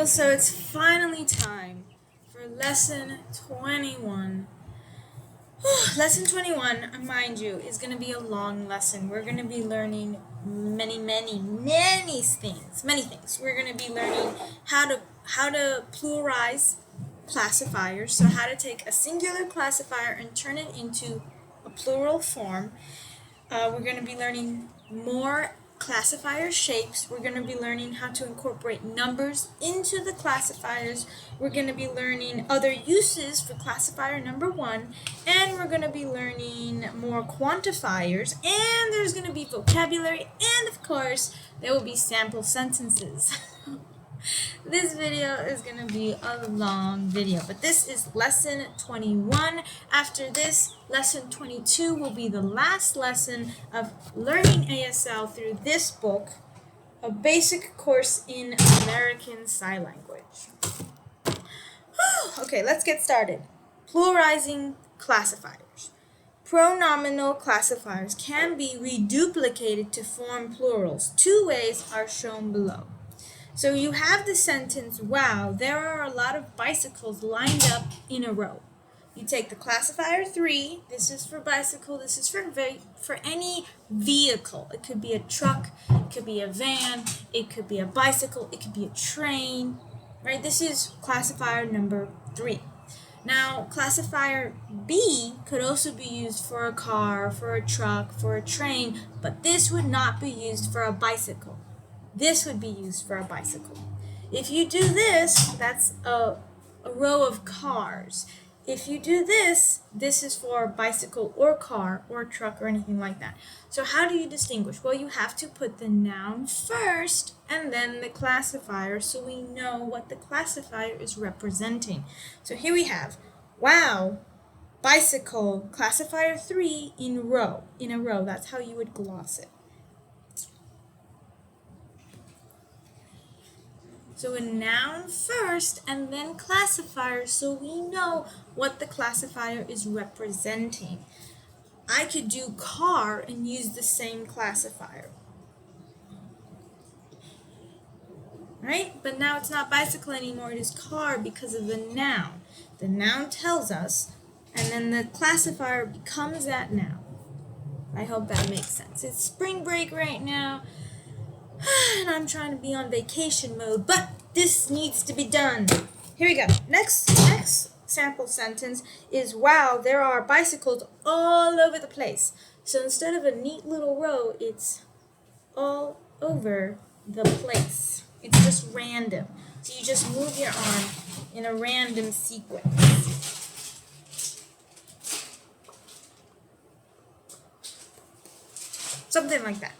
So it's finally time for lesson 21. Lesson 21, mind you, is going to be a long lesson. We're going to be learning many things. We're going to be learning how to pluralize classifiers, so how to take a singular classifier and turn it into a plural form. We're going to be learning more classifier shapes. We're going to be learning how to incorporate numbers into the classifiers. We're going to be learning other uses for classifier number 1, and we're going to be learning more quantifiers, and there's going to be vocabulary, and of course there will be sample sentences. This video is going to be a long video, but this is lesson 21. After this, lesson 22 will be the last lesson of learning ASL through this book, A Basic Course in American Sign Language. Okay, let's get started. Pluralizing classifiers. Pronominal classifiers can be reduplicated to form plurals. 2 ways are shown below. So you have the sentence, wow, there are a lot of bicycles lined up in a row. You take the classifier 3, this is for bicycle, this is for any vehicle. It could be a truck, it could be a van, it could be a bicycle, it could be a train, right? This is classifier number 3. Now, classifier B could also be used for a car, for a truck, for a train, but this would not be used for a bicycle. This would be used for a bicycle. If you do this, that's a row of cars. If you do this, this is for a bicycle or car or truck or anything like that. So how do you distinguish? Well, you have to put the noun first and then the classifier so we know what the classifier is representing. So here we have, wow, bicycle, classifier 3 in a row. That's how you would gloss it. So a noun first and then classifier so we know what the classifier is representing. I could do car and use the same classifier. Right? But now it's not bicycle anymore, it is car because of the noun. The noun tells us, and then the classifier becomes that noun. I hope that makes sense. It's spring break right now. And I'm trying to be on vacation mode, but this needs to be done. Here we go. Next sample sentence is, wow, there are bicycles all over the place. So instead of a neat little row, it's all over the place. It's just random. So you just move your arm in a random sequence. Something like that.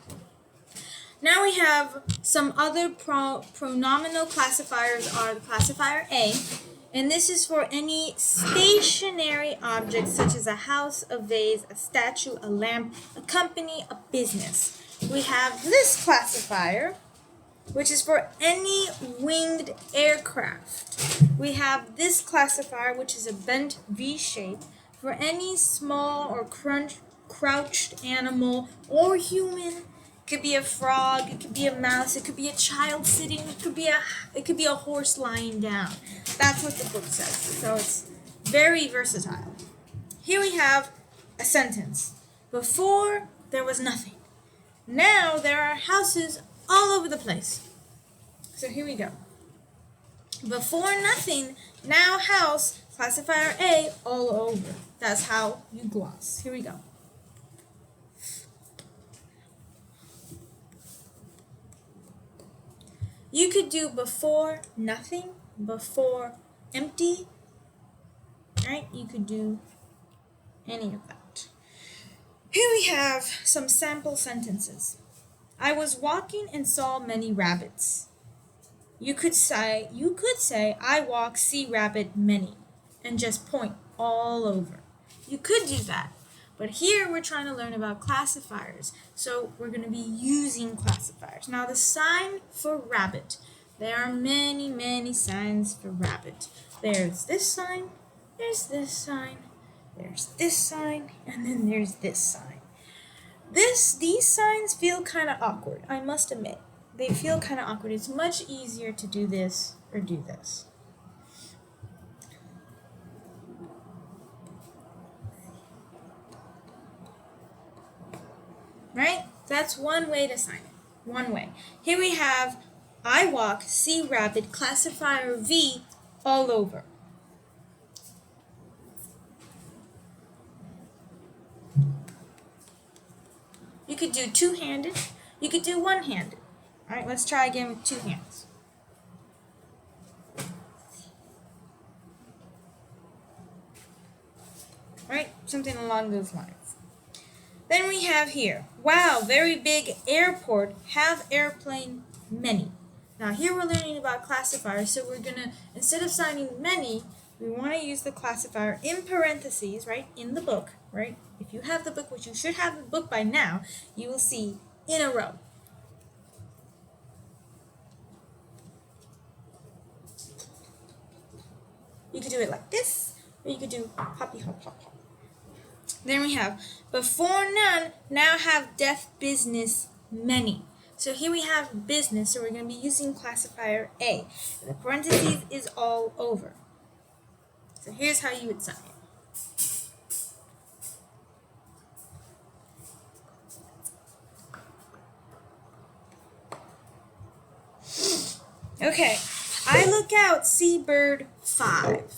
Now we have some other pronominal classifiers are the classifier A, and this is for any stationary object such as a house, a vase, a statue, a lamp, a company, a business. We have this classifier, which is for any winged aircraft. We have this classifier, which is a bent V shape, for any small or crouched animal or human. It could be a frog, it could be a mouse, it could be a child sitting, it could be a horse lying down. That's what the book says. So it's very versatile. Here we have a sentence. Before there was nothing. Now there are houses all over the place. So here we go. Before nothing, now house, classifier A, all over. That's how you gloss. Here we go. You could do before nothing, before empty, right? You could do any of that. Here we have some sample sentences. I was walking and saw many rabbits. You could say, I walk, see rabbit many, and just point all over. You could do that. But here we're trying to learn about classifiers, so we're going to be using classifiers. Now the sign for rabbit. There are many signs for rabbit. There's this sign, there's this sign, there's this sign, and then there's this sign. These signs feel kind of awkward, I must admit. they feel kind of awkward. It's much easier to do this or do this. Right? That's one way to sign it. One way. Here we have I walk, see rabbit, classifier V all over. You could do two-handed. You could do one-handed. All right, let's try again with two hands. All right, something along those lines. Then we have here, wow, very big airport, have airplane many. Now here we're learning about classifiers, so we're gonna, instead of signing many, we want to use the classifier in parentheses, right, in the book, right? If you have the book, which you should have the book by now, you will see in a row. You could do it like this, or you could do hoppy hop hop hop. Then we have before none, now have deaf business many. So here we have business, so we're going to be using classifier A. And the parentheses is all over. So here's how you would sign it. Okay, I look out, see bird 5.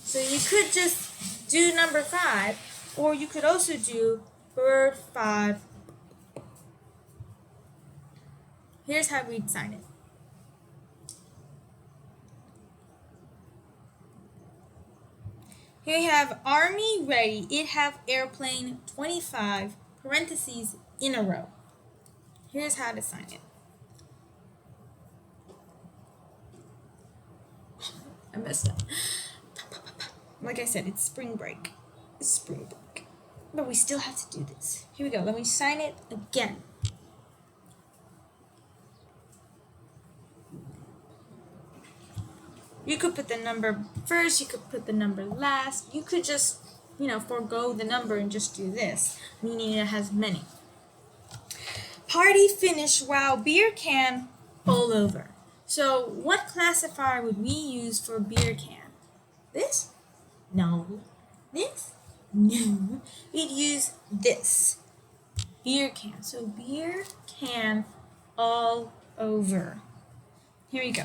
So you could just do number 5, or you could also do bird 5. Here's how we'd sign it. Here we have army ready, it have airplane 25, parentheses in a row. Here's how to sign it. I messed up. Like I said, it's spring break. It's spring break. But we still have to do this. Here we go. Let me sign it again. You could put the number first, you could put the number last. You could just, forego the number and just do this, meaning it has many. Party finish, wow, beer can all over. So what classifier would we use for beer can? This? No. This? No. We'd use this. Beer can. So beer can all over. Here we go.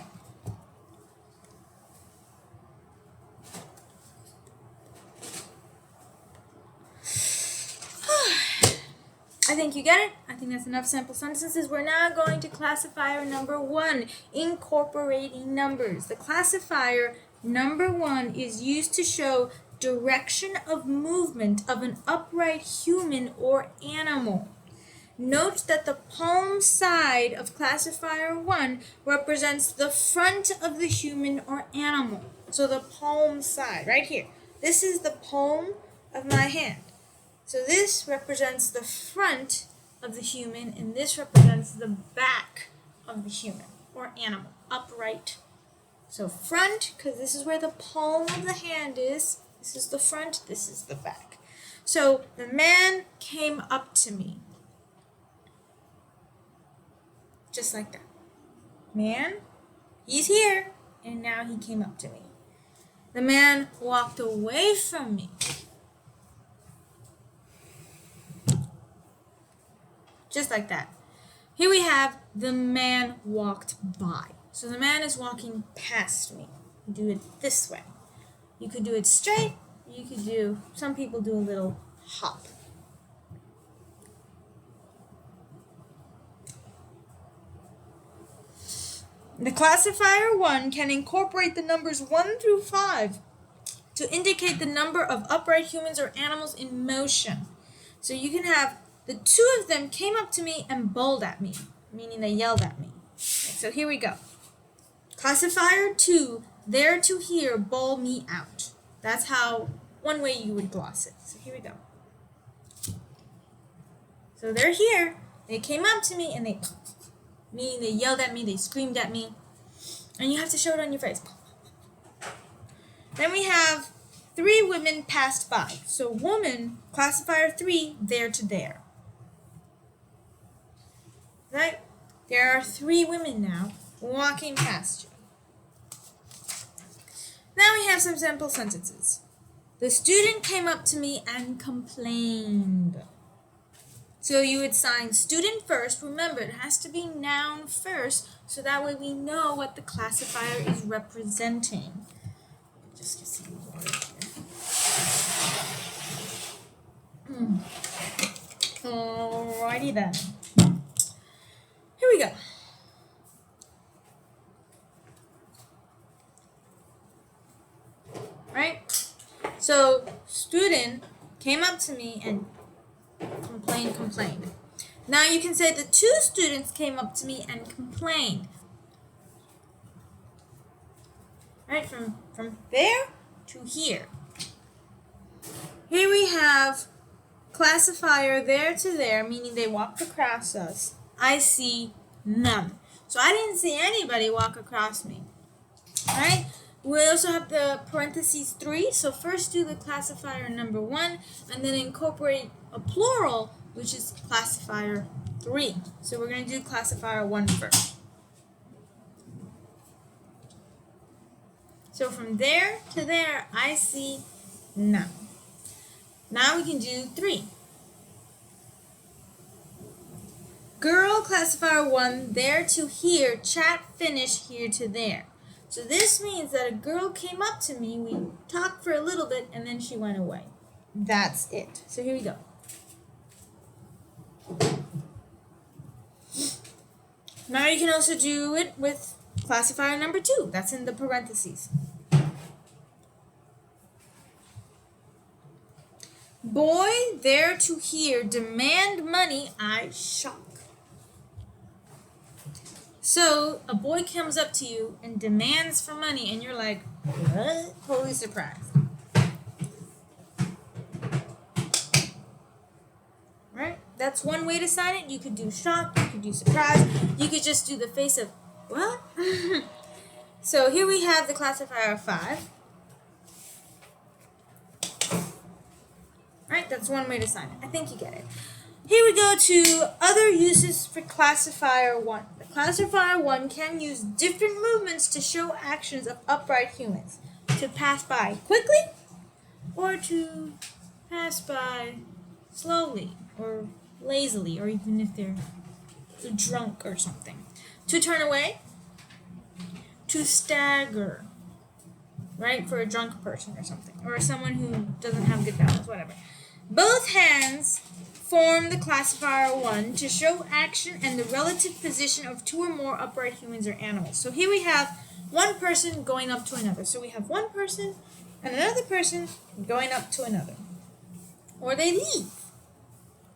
I think you get it. I think that's enough sample sentences. We're now going to classifier number 1, incorporating numbers. The classifier number 1 is used to show direction of movement of an upright human or animal. Note that the palm side of classifier 1 represents the front of the human or animal. So the palm side, right here. This is the palm of my hand. So this represents the front of the human, and this represents the back of the human or animal, upright. So front, because this is where the palm of the hand is. This is the front, this is the back. So the man came up to me. Just like that. Man, he's here, and now he came up to me. The man walked away from me. Just like that. Here we have the man walked by. So the man is walking past me. You do it this way. You could do it straight. You could do, some people do a little hop. The classifier 1 can incorporate the numbers 1 through 5 to indicate the number of upright humans or animals in motion. So you can have the 2 of them came up to me and bowled at me, meaning they yelled at me. Okay, so here we go. Classifier 2, there to here, bowl me out. That's how, one way you would gloss it. So here we go. So they're here, they came up to me and they yelled at me, they screamed at me. And you have to show it on your face. Then we have 3 women passed by. So woman, classifier 3, there to there. Right? There are 3 women now walking past you. Now we have some sample sentences. The student came up to me and complained. So you would sign student first. Remember, it has to be noun first, so that way we know what the classifier is representing. Just get some water here. Alrighty then. Here we go. Right? So, student came up to me and complained. Now you can say the 2 students came up to me and complained. Right? From there to here. Here we have classifier there to there, meaning they walked across us. I see none. So I didn't see anybody walk across me. Alright? We also have the parentheses 3. So first do the classifier number 1 and then incorporate a plural, which is classifier 3. So we're going to do classifier 1 first. So from there to there, I see none. Now we can do 3. Girl, classifier 1, there to here, chat, finish, here to there. So this means that a girl came up to me, we talked for a little bit, and then she went away. That's it. So here we go. Now you can also do it with classifier number 2. That's in the parentheses. Boy, there to here, demand money, I shock. So, a boy comes up to you and demands for money, and you're like, what? Totally surprised. Right? That's one way to sign it. You could do shocked, you could do surprised, you could just do the face of, what? So, here we have the classifier 5. Right? That's one way to sign it. I think you get it. Here we go to other uses for classifier 1. The classifier 1 can use different movements to show actions of upright humans. To pass by quickly, or to pass by slowly, or lazily, or even if they're drunk or something. To turn away, to stagger, right? For a drunk person or something, or someone who doesn't have good balance, whatever. Both hands form the classifier 1 to show action and the relative position of 2 or more upright humans or animals. So here we have one person going up to another. So we have one person and another person going up to another. Or they leave.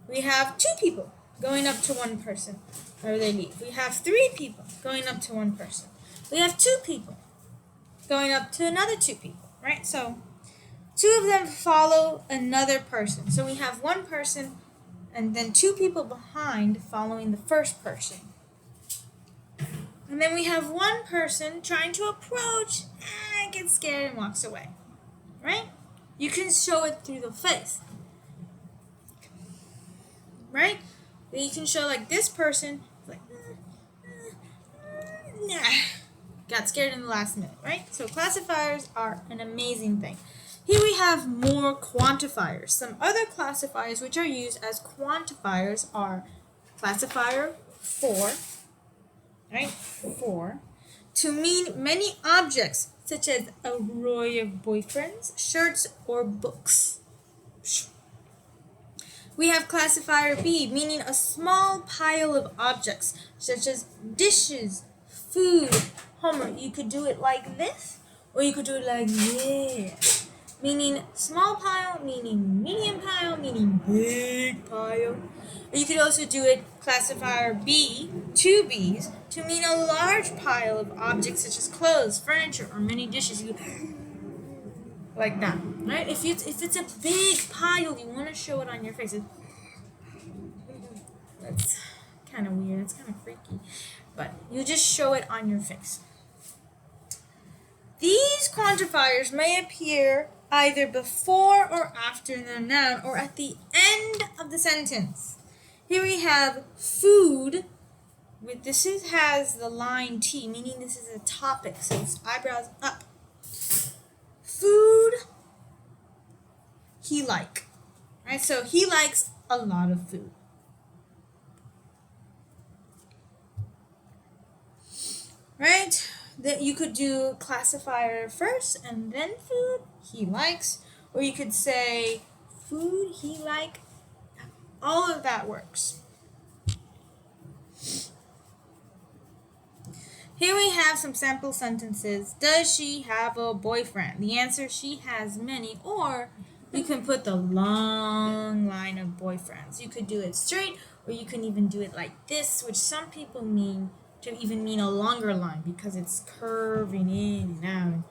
We have 2 people going up to one person, or they leave. We have 3 people going up to one person. We have 2 people going up to another 2 people, right? So 2 of them follow another person. So we have one person and then 2 people behind following the first person. And then we have one person trying to approach and gets scared and walks away, right? You can show it through the face, right? You can show like this person, like, nah, got scared in the last minute, right? So classifiers are an amazing thing. Here we have more quantifiers. Some other classifiers which are used as quantifiers are classifier 4, right? 4, to mean many objects, such as a row of boyfriends, shirts, or books. We have classifier B, meaning a small pile of objects, such as dishes, food, homework. You could do it like this, or you could do it like this. Meaning small pile, meaning medium pile, meaning big pile. Or you could also do it classifier B, 2 B's, to mean a large pile of objects such as clothes, furniture, or many dishes. Like that, right? If it's a big pile, you want to show it on your face. That's kind of weird. It's kind of freaky. But you just show it on your face. These quantifiers may appear either before or after the noun or at the end of the sentence. Here we have food, has the line T, meaning this is a topic, so it's eyebrows up. Food he like. Right? So he likes a lot of food. Right? That you could do classifier first and then food he likes, or you could say food he like. All of that works. Here we have some sample sentences. Does she have a boyfriend? The answer, she has many, or you can put the long line of boyfriends. You could do it straight, or you can even do it like this, which some people mean to even mean a longer line because it's curving in and out.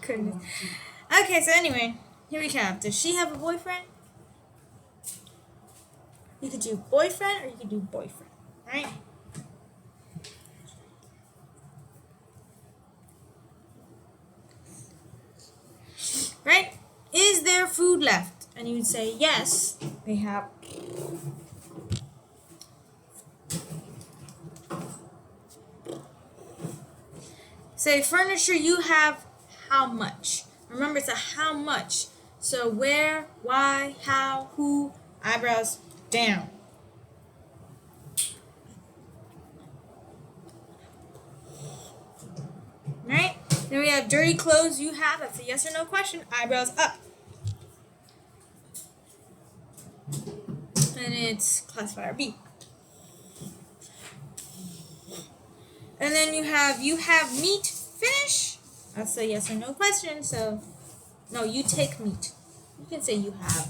Goodness. Okay, so anyway, here we have, does she have a boyfriend? You could do boyfriend or you could do boyfriend, right? Right? Is there food left? And you would say, yes, they have. Say, furniture, you have how much? Remember, it's a how much. So where, why, how, who, eyebrows down. Right? Then we have dirty clothes you have. That's a yes or no question. Eyebrows up. And it's classifier B. And then you have meat, finish. That's a yes or no question. So, no, you take meat. You can say you have.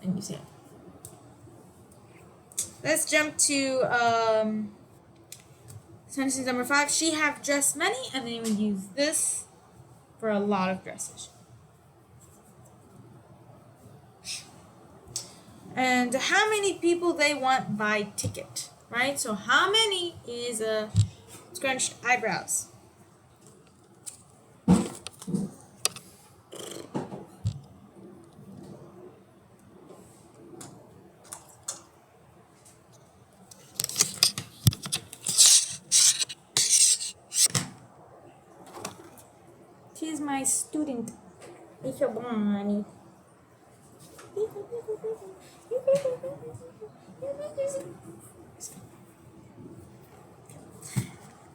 And you say it. Let's jump to sentence number 5. She have dressed many, and then we use this for a lot of dresses. And how many people they want by ticket, right? So how many is a scrunched eyebrows? She's my student. It's a bunny.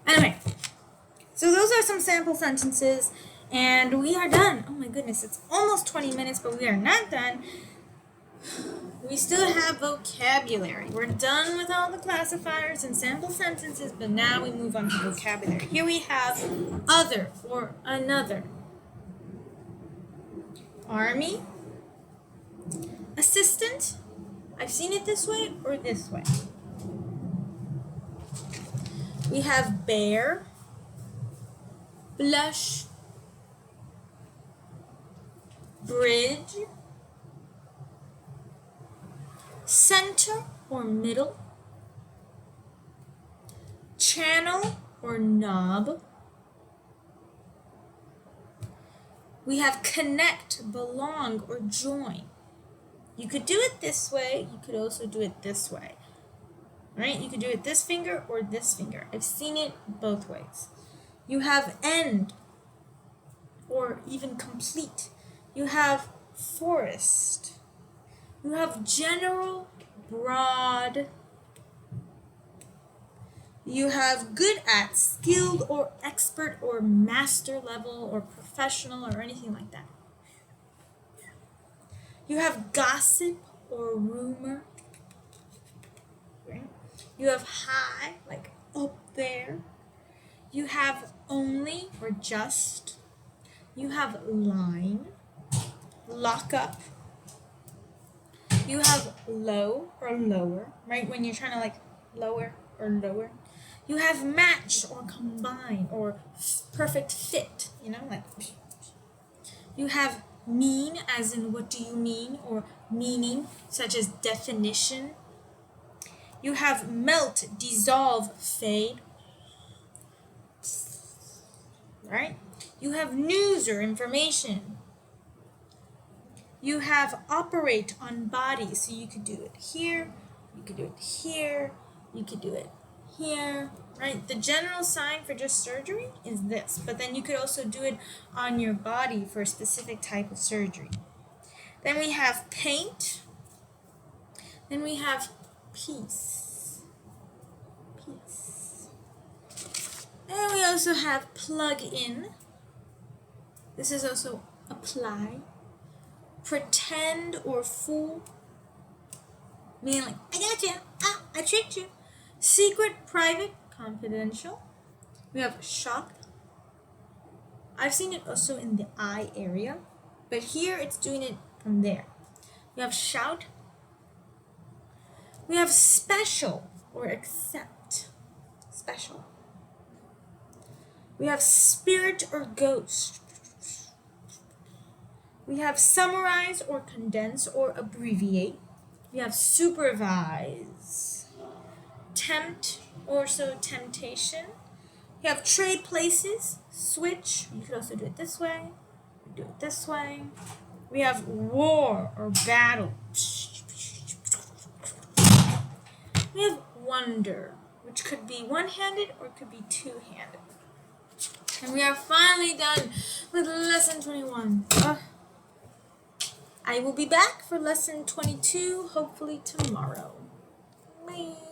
Anyway, so those are some sample sentences, and we are done. Oh my goodness, it's almost 20 minutes, but we are not done. We still have vocabulary. We're done with all the classifiers and sample sentences, but now we move on to vocabulary. Here we have other or another. Army, assistant. I've seen it this way or this way. We have bear, blush, bridge, center or middle, channel or knob. We have connect, belong, or join. You could do it this way. You could also do it this way. Right? You could do it this finger or this finger. I've seen it both ways. You have end or even complete. You have forest. You have general, broad. You have good at, skilled or expert or master level or professional or anything like that. You have gossip or rumor. Right? You have high, like up there. You have only or just. You have line, lock up. You have low or lower, right? When you're trying to like lower or lower. You have match or combine or perfect fit, like. You have mean, as in what do you mean, or meaning, such as definition. You have melt, dissolve, fade. Right? You have news or information. You have operate on body, so you could do it here, you could do it here, you could do it here, right? The general sign for just surgery is this, but then you could also do it on your body for a specific type of surgery. Then we have paint. Then we have peace. Peace. Then we also have plug in. This is also apply. Pretend or fool. Meaning like, I got you. Ah, I tricked you. Secret, private, confidential. We have shock. I've seen it also in the eye area, but here it's doing it from there. We have shout. We have special or accept. Special. We have spirit or ghost. We have summarize or condense or abbreviate. We have supervise. Tempt, also temptation. We have trade places, switch. You could also do it this way. Do it this way. We have war or battle. We have wonder, which could be one-handed or it could be two-handed. And we are finally done with lesson 21. I will be back for lesson 22, hopefully tomorrow. Bye.